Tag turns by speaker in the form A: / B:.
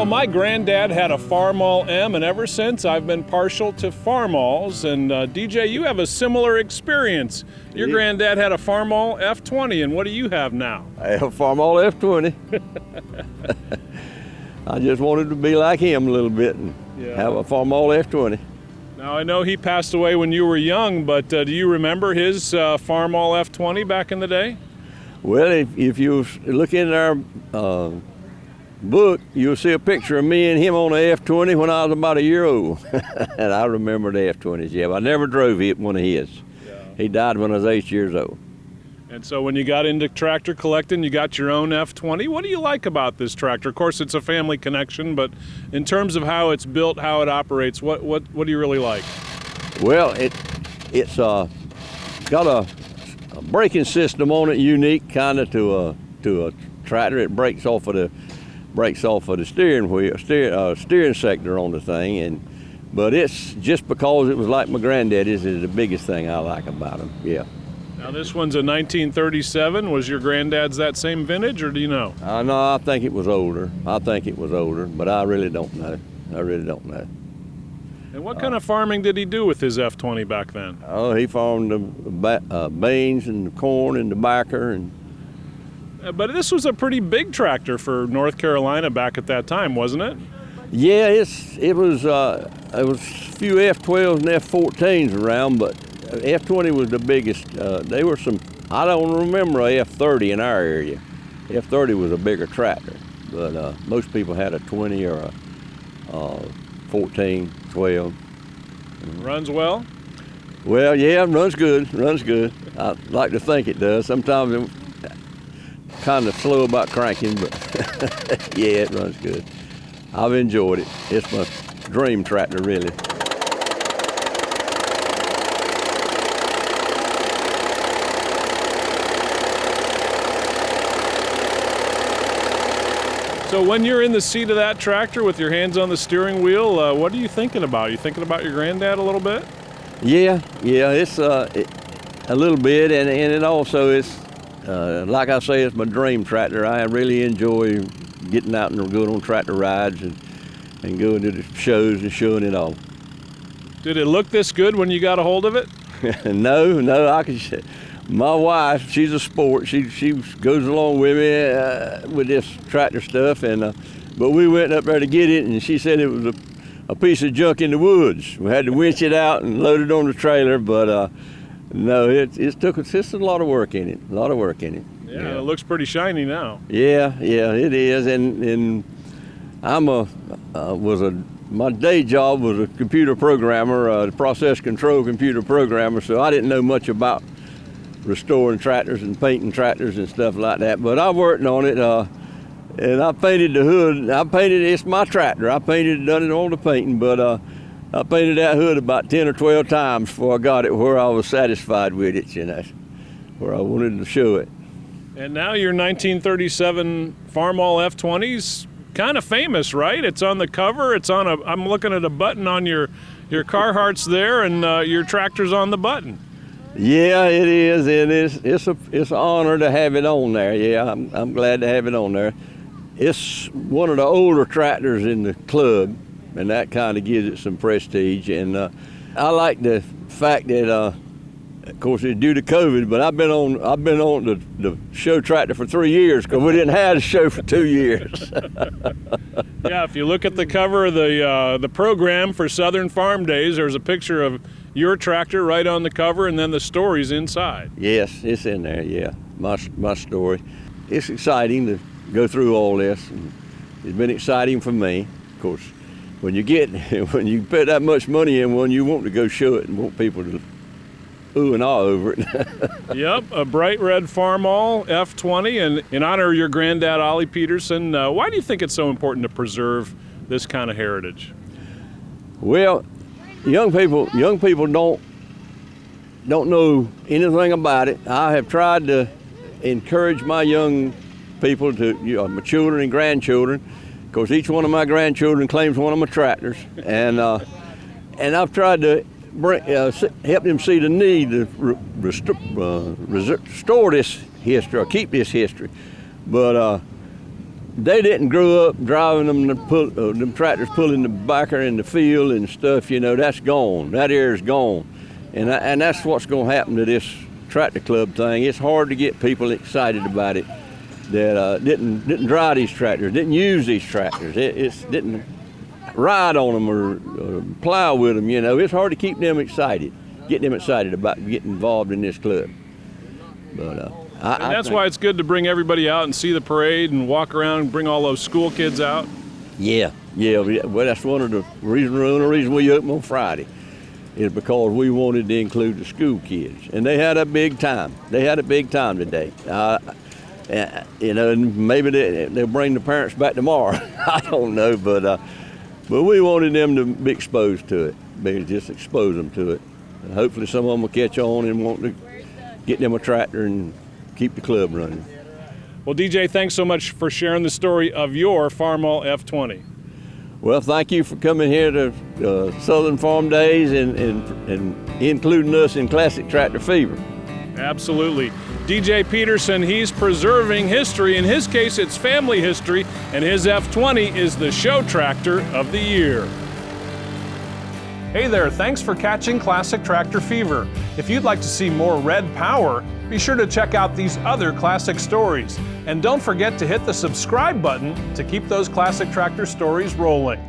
A: Well, my granddad had a Farmall M, and ever since I've been partial to Farmalls. And DJ, you have a similar experience. Your granddad had a Farmall F-20, and what do you have now?
B: I have a Farmall F-20. I just wanted to be like him a little bit and have a Farmall F-20.
A: Now, I know he passed away when you were young, but do you remember his Farmall F-20 back in the day?
B: Well, if you look in our book, you'll see a picture of me and him on the F-20 when I was about a year old. And I remember the F-20s, yeah. I never drove one of his. Yeah. He died when I was 8 years old.
A: And so when you got into tractor collecting, you got your own F-20. What do you like about this tractor? Of course, it's a family connection, but in terms of how it's built, how it operates, what do you really like?
B: Well, it's got a braking system on it, unique kind of to a tractor. It brakes off of the steering wheel, steering sector on the thing, but it's just because it was like my granddaddy's is the biggest thing I like about them. Yeah.
A: Now this one's a 1937. Was your granddad's that same vintage, or do you know?
B: No, I think it was older. But I really don't know.
A: And what kind of farming did he do with his F-20 back then?
B: Oh, he farmed the beans and the corn and tobacco.
A: But this was a pretty big tractor for North Carolina back at that time, wasn't it?
B: Yeah, it was a few F-12s and F-14s around, but F-20 was the biggest. They were I don't remember a F-30 in our area. F-30 was a bigger tractor, but most people had a 20 or a 14, 12.
A: Runs well?
B: Well, yeah, runs good. I like to think it does. Sometimes it's kind of slow about cranking, but yeah, it runs good. I've enjoyed it. It's my dream tractor, really.
A: So when you're in the seat of that tractor with your hands on the steering wheel, what are you thinking about? Are you thinking about your granddad a little bit?
B: Yeah, it's a little bit, and it also is, like I say, it's my dream tractor. I really enjoy getting out and going on tractor rides and going to the shows and showing it all.
A: Did it look this good when you got a hold of it?
B: No, I can. My wife, she's a sport. She goes along with me with this tractor stuff, but we went up there to get it, and she said it was a piece of junk in the woods. We had to winch it out and load it on the trailer, but no, it's a lot of work in it.
A: Yeah, it looks pretty shiny now.
B: Yeah, it is, and my day job was a computer programmer, a process control computer programmer, so I didn't know much about restoring tractors and painting tractors and stuff like that, but I worked on it, and I painted the hood. It's my tractor. Done it on the painting, but I painted that hood about 10 or 12 times before I got it where I was satisfied with it, where I wanted to show it.
A: And now your 1937 Farmall F-20's kind of famous, right? It's on the cover. I'm looking at a button on your Carhartt's there, and your tractor's on the button.
B: Yeah, it is, and it's an honor to have it on there. Yeah, I'm glad to have it on there. It's one of the older tractors in the club, and that kind of gives it some prestige. And I like the fact that, of course, it's due to COVID, but I've been on the show tractor for 3 years because we didn't have a show for 2 years.
A: Yeah, if you look at the cover of the program for Southern Farm Days, there's a picture of your tractor right on the cover, and then the story's inside.
B: Yes, it's in there. Yeah, my story. It's exciting to go through all this, and it's been exciting for me. Of course, when you put that much money in one, you want to go show it and want people to ooh and ah over it.
A: Yep, a bright red Farmall F-20, and in honor of your granddad, Ollie Peterson. Why do you think it's so important to preserve this kind of heritage?
B: Well, young people don't know anything about it. I have tried to encourage my young people my children and grandchildren. Of course, each one of my grandchildren claims one of my tractors, and I've tried to help them see the need to restore this history or keep this history. But they didn't grow up driving them tractors pulling the backer in the field and stuff. You know, that's gone. That area's gone, and that's what's going to happen to this tractor club thing. It's hard to get people excited about it that didn't drive these tractors, didn't use these tractors, didn't ride on them or plow with them. You know, it's hard to keep them excited, get them excited about getting involved in this club. But
A: and that's why it's good to bring everybody out and see the parade and walk around and bring all those school kids out.
B: Yeah. Well, that's one of the only reason we open on Friday is because we wanted to include the school kids, and they had a big time. They had a big time today. You know, and maybe they'll bring the parents back tomorrow. I don't know, but we wanted them to be exposed to it. Just expose them to it. And hopefully, some of them will catch on and want to get them a tractor and keep the club running.
A: Well, DJ, thanks so much for sharing the story of your Farmall F-20.
B: Well, thank you for coming here to Southern Farm Days and including us in Classic Tractor Fever.
A: Absolutely. DJ Peterson, he's preserving history. In his case, it's family history, and his F-20 is the show tractor of the year. Hey there, thanks for catching Classic Tractor Fever. If you'd like to see more red power, be sure to check out these other classic stories. And don't forget to hit the subscribe button to keep those classic tractor stories rolling.